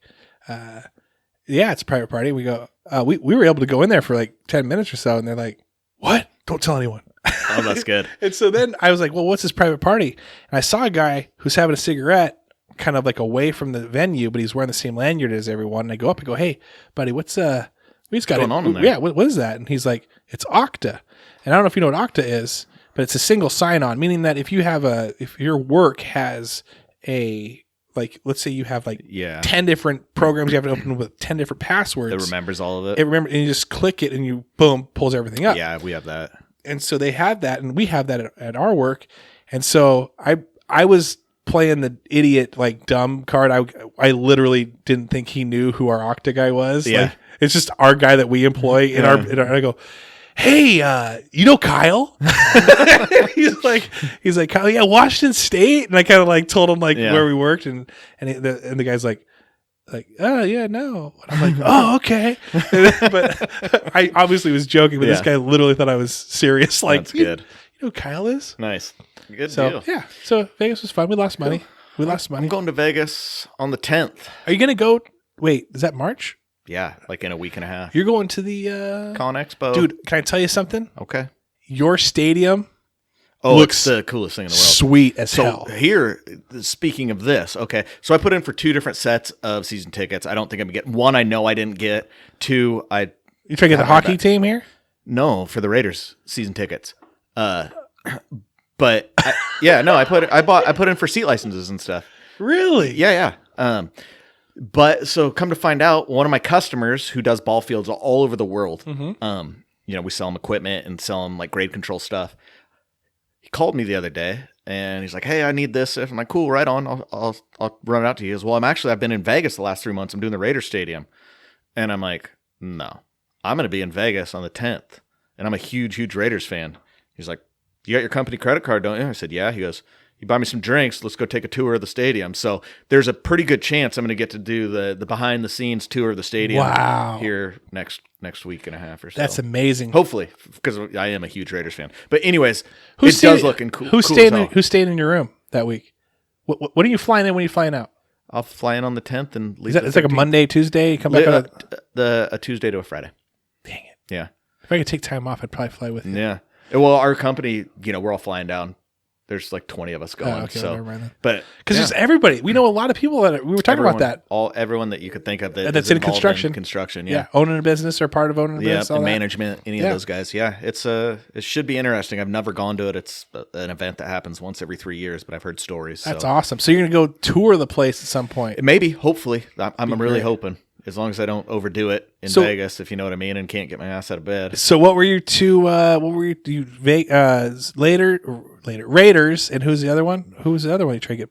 yeah, it's a private party. We go, we were able to go in there for like 10 minutes or so. And they're like, what? Don't tell anyone. Oh, that's good. And so then I was like, well, what's this private party? And I saw a guy who's having a cigarette kind of like away from the venue, but he's wearing the same lanyard as everyone. And I go up and go, hey, buddy, what's going on in there? Yeah, what is that? And he's like, it's Okta. And I don't know if you know what Okta is, but it's a single sign-on, meaning that if your work has a like, let's say you have like Yeah. 10 different programs you have to open with 10 different passwords. It remembers all of it. And you just click it and you boom, pulls everything up. Yeah, we have that. And so they have that, and we have that at our work. And so I was playing the idiot, like, dumb card. I literally didn't think he knew who our Okta guy was. Yeah. Like, it's just our guy that we employ in our, I go, hey, you know Kyle? he's like, Kyle, yeah, Washington State. And I kind of like told him like where we worked, and the guy's like, oh yeah, no. And I'm like, oh, okay. But I obviously was joking, but this guy literally thought I was serious. Like, that's good. You know who Kyle is? Nice. Good So deal. yeah, so Vegas was fun. We lost money. I'm going to Vegas on the 10th. Are you gonna go? Wait, is that March? Yeah, like in a week and a half. You're going to the Con Expo. dude. Can I tell you something? Okay. Your stadium Looks the coolest thing in the world. sweet as So hell. here, speaking of this, okay, so I put in for 2 different sets of season tickets. I don't think I'm gonna get one. I know I didn't get 2. You trying to get the hockey team here? No, for the Raiders season tickets. But I put in for seat licenses and stuff. Really? Yeah. But so come to find out, one of my customers who does ball fields all over the world, we sell them equipment and sell them like grade control stuff. He called me the other day and he's like, "Hey, I need this." I'm like, "Cool, right on. I'll run it out to you." He goes, "Well, I've been in Vegas the last 3 months. I'm doing the Raiders stadium." And I'm like, "No, I'm going to be in Vegas on the 10th. And I'm a huge, huge Raiders fan." He's like, "You got your company credit card, don't you?" I said, "Yeah." He goes, "You buy me some drinks. Let's go take a tour of the stadium." So there's a pretty good chance I'm going to get to do the behind the scenes tour of the stadium here next week and a half or so. That's amazing. Hopefully, because I am a huge Raiders fan. But anyways, does look cool. Who's staying in your room that week? What are you flying in when you flying out? I'll fly in on the 10th and leave. It's like a Monday, Tuesday. You come back on a Tuesday to a Friday. Dang it! Yeah. If I could take time off, I'd probably fly with you. Yeah. Well, our company, we're all flying down. There's like 20 of us going. Oh, okay, never mind then. But because there's everybody. We know a lot of people that we were talking about that. Everyone that you could think of that's in construction. Yeah. Owning a business or part of owning a business. Yeah, the management, any of those guys. Yeah, it should be interesting. I've never gone to it. It's an event that happens once every 3 years, but I've heard stories. That's awesome. So you're gonna go tour the place at some point. Maybe, hopefully. I'm really hoping. As long as I don't overdo it in Vegas, if you know what I mean, and can't get my ass out of bed. So what were your two? Raiders, and who's the other one? Who was the other one you tried to get?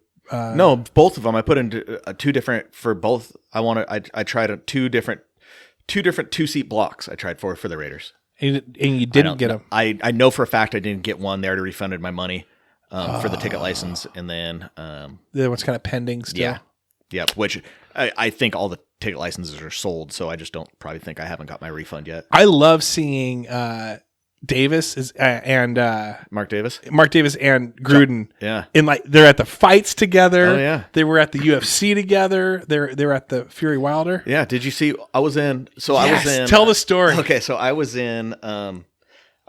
No, both of them. I put into 2 different for both. I tried 2 different 2-seat blocks. I tried for the Raiders, and you didn't get them. I know for a fact I didn't get one. They already refunded my money for the ticket license, and then the other one's kind of pending still. Yeah. Which I think all the ticket licenses are sold, so I just don't probably think I haven't got my refund yet. I love seeing Davis and Mark Davis and Gruden. Yeah, and like they're at the fights together. Oh yeah, they were at the UFC together. They're at the Fury Wilder. Yeah, did you see? I was in. Tell the story. Okay, so I was in. I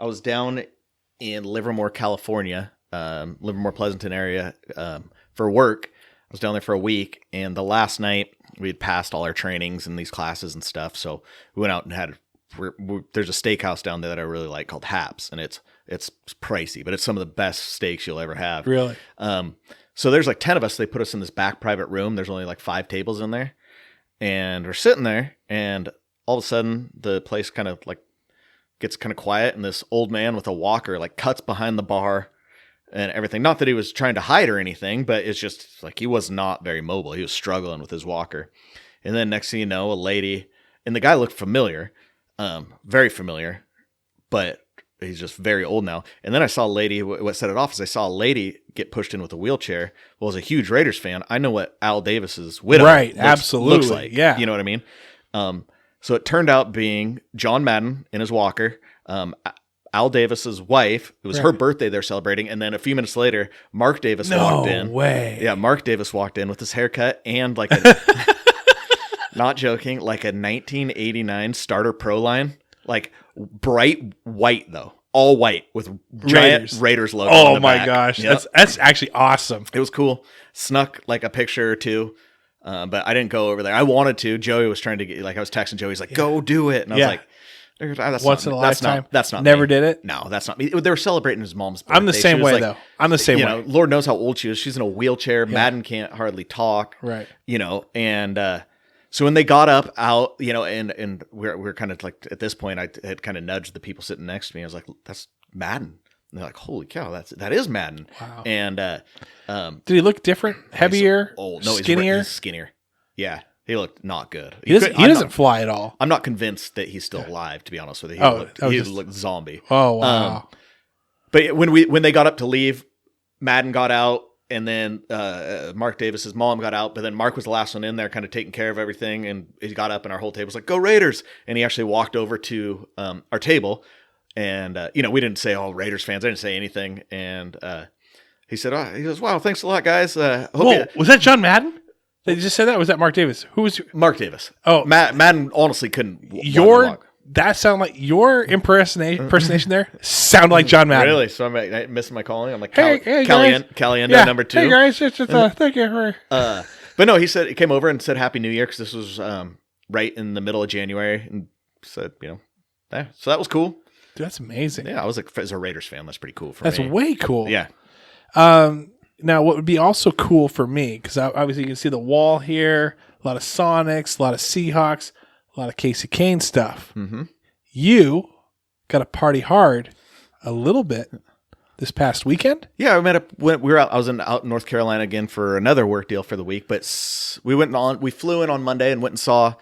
was down in Livermore, California, Livermore Pleasanton area for work. I was down there for a week, and the last night we had passed all our trainings and these classes and stuff. So we went out and had. There's a steakhouse down there that I really like called Haps, and it's pricey, but it's some of the best steaks you'll ever have. Really? So there's like 10 of us. They put us in this back private room. There's only like 5 tables in there, and we're sitting there, and all of a sudden the place kind of like gets kind of quiet, and this old man with a walker like cuts behind the bar. And everything. Not that he was trying to hide or anything, but it's just like he was not very mobile. He was struggling with his walker. And then next thing you know, a lady, and the guy looked familiar, very familiar, but he's just very old now. And then I saw a lady, what set it off is I saw a lady get pushed in with a wheelchair. Well, as a huge Raiders fan, I know what Al Davis's widow looks like. Yeah. You know what I mean? So it turned out being John Madden in his walker, Al Davis's wife. It was her birthday they're celebrating, and then a few minutes later, Mark Davis walked in. No way. Yeah, Mark Davis walked in with his haircut and like not joking, like a 1989 starter pro line, like bright white though, all white with giant Raiders logo. Oh on the my back. gosh, Yep. that's actually awesome. It was cool. Snuck like a picture or two. But I didn't go over there. I wanted to. Joey was trying to get, like, I was texting Joey. He's like, go do it. And I was like, That's once in a lifetime. That's not Never me. did it. No, that's not me. They were celebrating his mom's birthday. I'm the same She was way though. I'm the same way. You know, Lord knows how old she is. She's in a wheelchair. Madden can't hardly talk. Right. You know, and so when they got up out, you know, and we're kind of like, at this point, I had kind of nudged the people sitting next to me. I was like, that's Madden. And they're like, holy cow, that is Madden. Wow. And did he look different? Heavier? old. No, skinnier? He's skinnier. Yeah. He looked not good. He doesn't fly at all. I'm not convinced that he's still alive, to be honest with you. He looked zombie. Oh, wow. But when they got up to leave, Madden got out, and then Mark Davis's mom got out, but then Mark was the last one in there kind of taking care of everything, and he got up, and our whole table was like, go Raiders! And he actually walked over to our table, and you know, we didn't say, oh, Raiders fans. I didn't say anything, and he said, he goes, wow, thanks a lot, guys. Whoa, was that John Madden? They just said that? Or was that Mark Davis? Who was Mark Davis? Oh, Madden honestly couldn't. That sounded like your impersonation there sounded like John Madden. Really? So I'm missing my calling. I'm like, hey Caliendo, number 2. Hey guys, thank you for. But no, he came over and said Happy New Year, because this was right in the middle of January, and said, you know, yeah. So that was cool. Dude, that's amazing. Yeah, I was like, as a Raiders fan, that's pretty cool for me. That's way cool. Yeah. Now, what would be also cool for me, because obviously you can see the wall here, a lot of Sonics, a lot of Seahawks, a lot of Casey Kane stuff. Mm-hmm. You got to party hard a little bit this past weekend. Yeah, we were out. I was out in North Carolina again for another work deal for the week, but we flew in on Monday and went and saw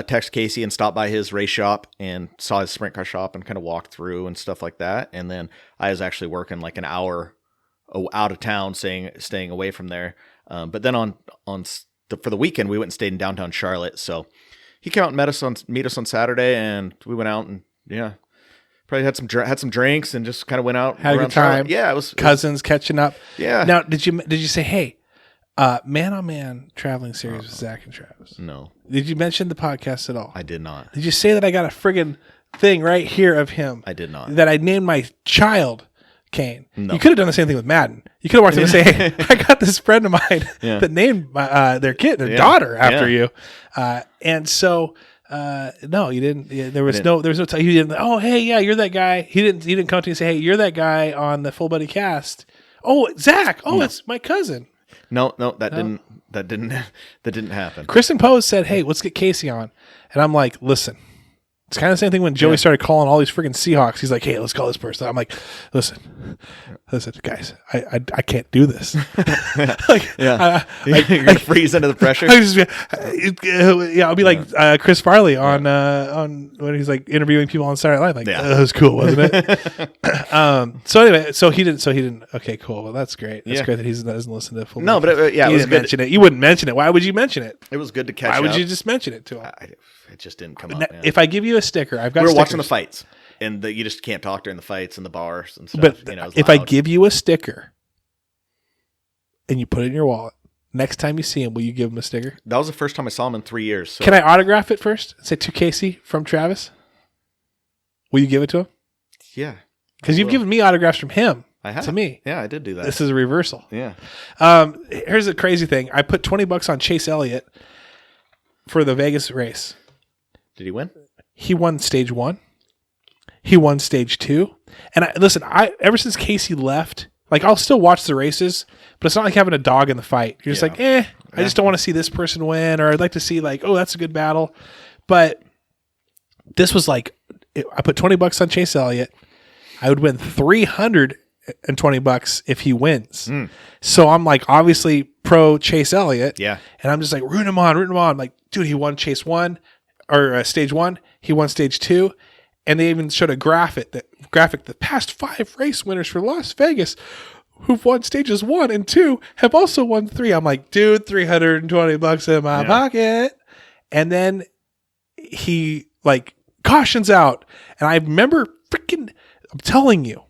text Casey and stopped by his race shop and saw his sprint car shop and kind of walked through and stuff like that. And then I was actually working like an hour out of town, staying away from there. But then for the weekend, we went and stayed in downtown Charlotte. So he came out and meet us on Saturday, and we went out and probably had some drinks and just kind of went out. Had a good time. Charlotte. Yeah, it was cousins catching up. Yeah. Now, did you say, hey, Man on Man traveling series with Zach and Travis? No. Did you mention the podcast at all? I did not. Did you say that I got a friggin' thing right here of him? I did not. That I named my child Kane. No. You could have done the same thing with Madden. You could have walked in and say, "Hey, I got this friend of mine that named their daughter after you," and so no, you didn't. There was no time. You didn't. Oh, hey, yeah, you're that guy. He didn't come to you and say, "Hey, you're that guy on the Full Buddy Cast." Oh, Zach. Oh, it's my cousin. No, that didn't happen. Kristen Poe said, "Hey, let's get Casey on," and I'm like, "Listen." It's kind of the same thing when Joey started calling all these freaking Seahawks. He's like, "Hey, let's call this person." I'm like, "Listen, guys, I can't do this." You're gonna freeze under the pressure. I'll be like Chris Farley on when he's like interviewing people on Saturday Night Live. Like, that was cool, wasn't it? So anyway, so he didn't. Okay, cool. Well, that's great. That's great that he doesn't listen to full. No, but it was good. Mention it. You wouldn't mention it. Why would you mention it? It was good to catch. Why would you just mention it to him? It just didn't come up. If I give you a sticker, I've got. We were watching the fights, and you just can't talk during the fights and the bars and stuff. But if I give you a sticker, and you put it in your wallet, next time you see him, will you give him a sticker? That was the first time I saw him in 3 years. So. Can I autograph it first? Say to Casey from Travis. Will you give it to him? Yeah, because you've given me autographs from him. I have. To me. Yeah, I did do that. This is a reversal. Yeah. Here's the crazy thing. I put $20 on Chase Elliott for the Vegas race. Did he win? He won stage 1. He won stage 2. And ever since Casey left, like I'll still watch the races, but it's not like having a dog in the fight. You're just like, I just don't want to see this person win, or I'd like to see like, oh, that's a good battle. But this was like, I put $20 on Chase Elliott. I would win $320 if he wins. So I'm like, obviously pro Chase Elliott. Yeah. And I'm just like, rooting him on. I'm like, dude, he won stage 1. He won stage 2, and they even showed a graphic. The past 5 race winners for Las Vegas, who've won stages 1 and 2, have also won 3. I'm like, dude, $320 in my pocket, and then he like cautions out, and I remember I'm telling you,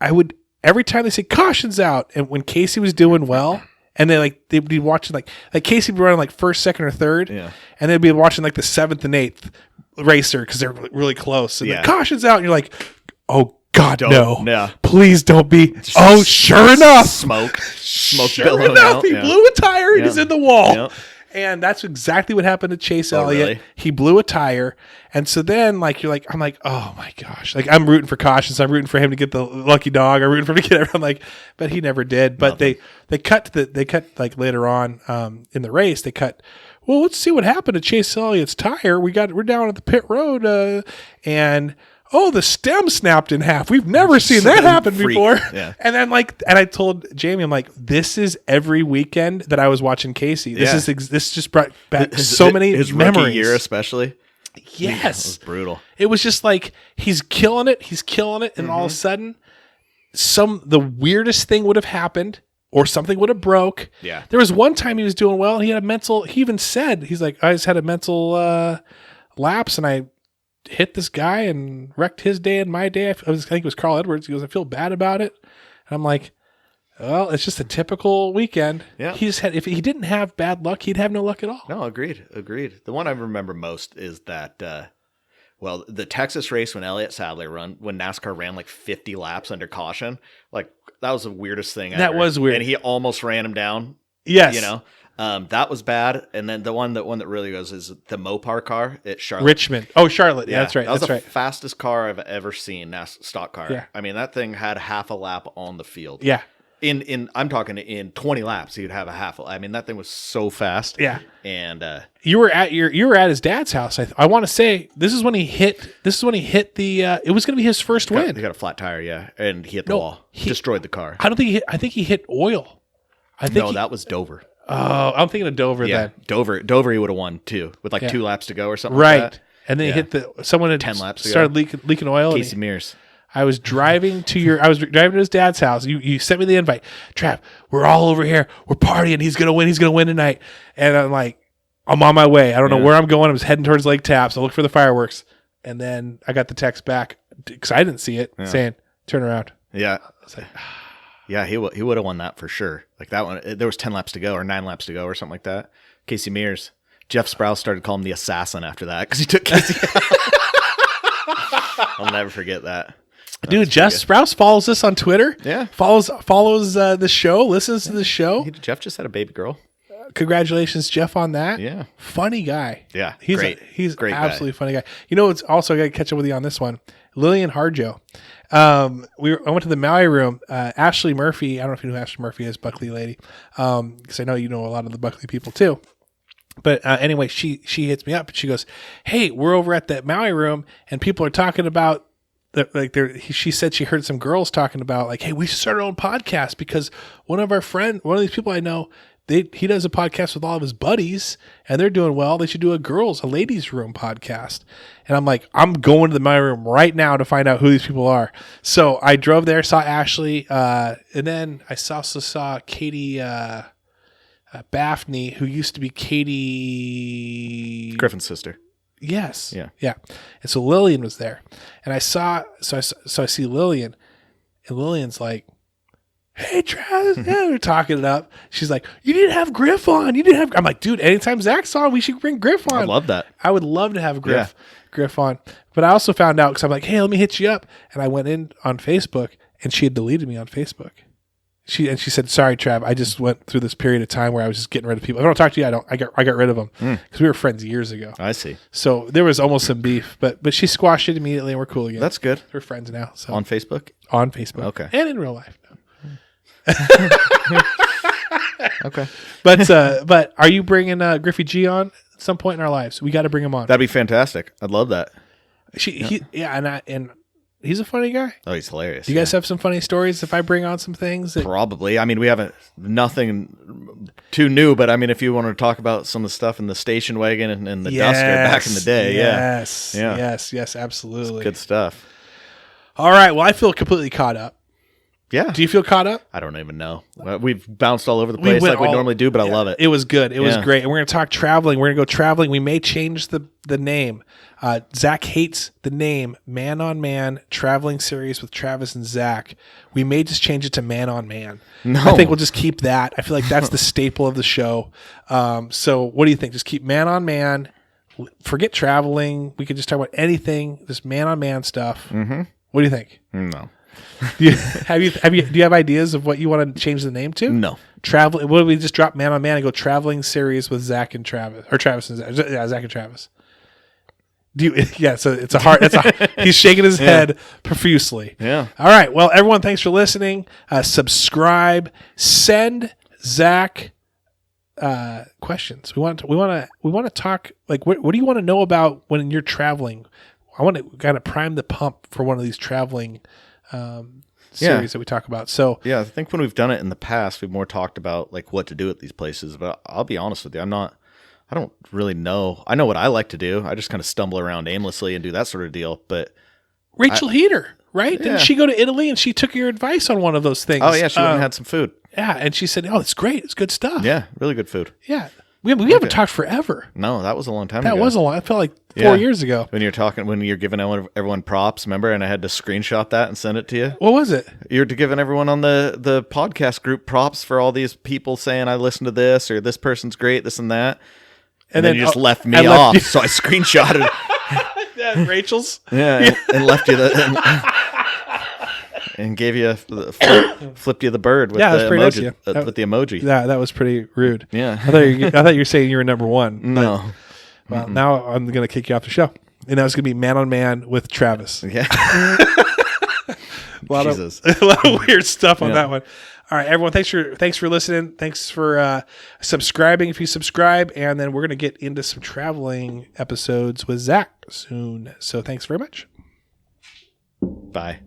I would every time they say cautions out, and when Casey was doing well. And they'd be watching like Casey would be running like first, second, or third, and they'd be watching like the 7th and 8th racer because they're really close. And the caution's out, and you're like, "Oh God, no! Please don't be." Oh, sure enough, smoke sure billowing enough, out. he blew a tire and he's in the wall. And that's exactly what happened to Chase Elliott. Really? He blew a tire. And so then like, I'm like, oh my gosh, like I'm rooting for Caution. So I'm rooting for him to get the lucky dog. I'm rooting for him to get it. I'm like, but he never did. But they cut like later on in the race, they cut, well, let's see what happened to Chase Elliott's tire. We're down at the pit road and the stem snapped in half. We've never seen that happen before. Yeah. And then and I told Jamie, I'm like, this is every weekend that I was watching Casey. This just brought back so many his memories. rookie year, especially. Yes. Yeah, it was brutal. It was just like, he's killing it. And all of a sudden the weirdest thing would have happened or something would have broke. Yeah. There was one time he was doing well and he even said, he's like, I just had a mental lapse and I hit this guy and wrecked his day and my day. I think it was Carl Edwards. He goes, I feel bad about it. And I'm like, well, it's just a typical weekend. Yeah. If he didn't have bad luck, he'd have no luck at all. No, agreed. The one I remember most is that, the Texas race when Elliott Sadler when NASCAR ran like 50 laps under caution, like that was the weirdest thing ever. That was weird. And he almost ran him down. Yes. You know? That was bad. And then the one that really goes is the Mopar car at Charlotte. Richmond. Oh, Charlotte. Yeah, that's right. That was that's the right. fastest car I've ever seen, stock car. Yeah. I mean, that thing had half a lap on the field. Yeah. I'm talking in 20 laps, he'd have a half. I mean, that thing was so fast. Yeah. And you were at his dad's house. I want to say this is when he hit the. It was going to be his first win. he got a flat tire, yeah, and he hit the wall, destroyed the car. I don't think I think he hit oil. That was Dover. Oh, I'm thinking of Dover then. Dover he would have won too with 2 laps to go or something. Right. Like that. And then he hit someone had 10 laps started leaking oil. Casey Mears. I was driving to his dad's house. You sent me the invite. Trav, we're all over here. We're partying. He's gonna win. He's gonna win tonight. And I'm like, I'm on my way. I don't know where I'm going. I was heading towards Lake Tapps. I look for the fireworks, and then I got the text back because I didn't see it saying, "Turn around." Yeah. I was like, yeah, he would have won that for sure. Like that one, there was 10 laps to go or 9 laps to go or something like that. Casey Mears. Jeff Sprouse started calling him the assassin after that because he took Casey out. I'll never forget that. Dude, Jeff Sprouse follows us on Twitter. Yeah. Follows the show, listens to the show. Jeff just had a baby girl. Congratulations, Jeff, on that. Yeah. Funny guy. Yeah. He's great absolutely funny guy. You know, it's also, I got to catch up with you on this one. Lillian Harjo. I went to the Maui room. Ashley Murphy, I don't know if you know who Ashley Murphy is, Buckley lady. Because I know you know a lot of the Buckley people too. But anyway, she hits me up and she goes, "Hey, we're over at that Maui room and people are talking about she said she heard some girls talking about like, hey, we should start our own podcast because one of these people I know, he does a podcast with all of his buddies and they're doing well. They should do a ladies room podcast." And I'm like, I'm going to my room right now to find out who these people are. So I drove there, saw Ashley, and then I also saw Katie Baffney, who used to be Katie Griffin's sister. Yes. Yeah. Yeah. And so Lillian was there. And I see Lillian, and Lillian's like, "Hey, Travis." Yeah, we're talking it up. She's like, "You didn't have Griff on. I'm like, dude, anytime Zach's on, we should bring Griff on. I love that. I would love to have Griff on. But I also found out because I'm like, hey, let me hit you up. And I went in on Facebook and she had deleted me on Facebook. She said, "Sorry, Trav. I just went through this period of time where I was just getting rid of people. If I don't talk to you, I got rid of them because we were friends years ago." I see. So there was almost some beef, but she squashed it immediately, and we're cool again. That's good. We're friends now. So On Facebook. Okay, and in real life. Okay. But are you bringing Griffey G on at some point in our lives? We got to bring him on. That'd be fantastic. I'd love that. And he's a funny guy. Oh, he's hilarious. Do you guys have some funny stories if I bring on some things? Probably. I mean, we haven't nothing too new, but I mean, if you want to talk about some of the stuff in the station wagon and the Duster back in the day, yes, absolutely, it's good stuff. All right, well, I feel completely caught up. Yeah. Do you feel caught up? I don't even know. We've bounced all over the place like we normally do, but I love it. It was good. It was great. And we're going to talk traveling. We're going to go traveling. We may change the name. Zach hates the name Man on Man Traveling Series with Travis and Zach. We may just change it to Man on Man. No. I think we'll just keep that. I feel like that's the staple of the show. So what do you think? Just keep Man on Man. Forget traveling. We could just talk about anything, just Man on Man stuff. Mm-hmm. What do you think? No. Do you have ideas of what you want to change the name to? No. Travel. What if we just drop Man on Man and go traveling series with Zach and Travis, or Travis and Zach? Yeah, Zach and Travis. Do you? Yeah. So it's a hard. He's shaking his head profusely. Yeah. All right. Well, everyone, thanks for listening. Subscribe. Send Zach questions. We want to talk. Like, what do you want to know about when you're traveling? I want to kind of prime the pump for one of these traveling series that we talk about. So yeah, I think when we've done it in the past, we've more talked about like what to do at these places. But I'll be honest with you, I don't really know. I know what I like to do. I just kind of stumble around aimlessly and do that sort of deal. But Rachel Heater, right? Yeah. Didn't she go to Italy and she took your advice on one of those things? Oh yeah, she went and had some food. Yeah, and she said, "Oh, it's great. It's good stuff." Yeah, really good food. Yeah. We haven't talked forever. No, that was a long time That ago. was a long. I felt like 4 years ago. When you're giving everyone props, remember? And I had to screenshot that and send it to you. What was it? You're giving everyone on the podcast group props for all these people saying I listened to this or this person's great, this and that. And then you just left me off, so I screenshotted Yeah, Rachel's. Yeah, and left you and gave you flipped you the bird with the that's pretty emoji. nice of you. With the emoji. Yeah, that was pretty rude. Yeah. I thought you were saying you were number one. No. Well, now I'm going to kick you off the show. And now it's going to be Man on Man with Travis. Yeah. a lot of weird stuff on that one. All right, everyone, thanks for listening. Thanks for subscribing if you subscribe. And then we're going to get into some traveling episodes with Zach soon. So thanks very much. Bye.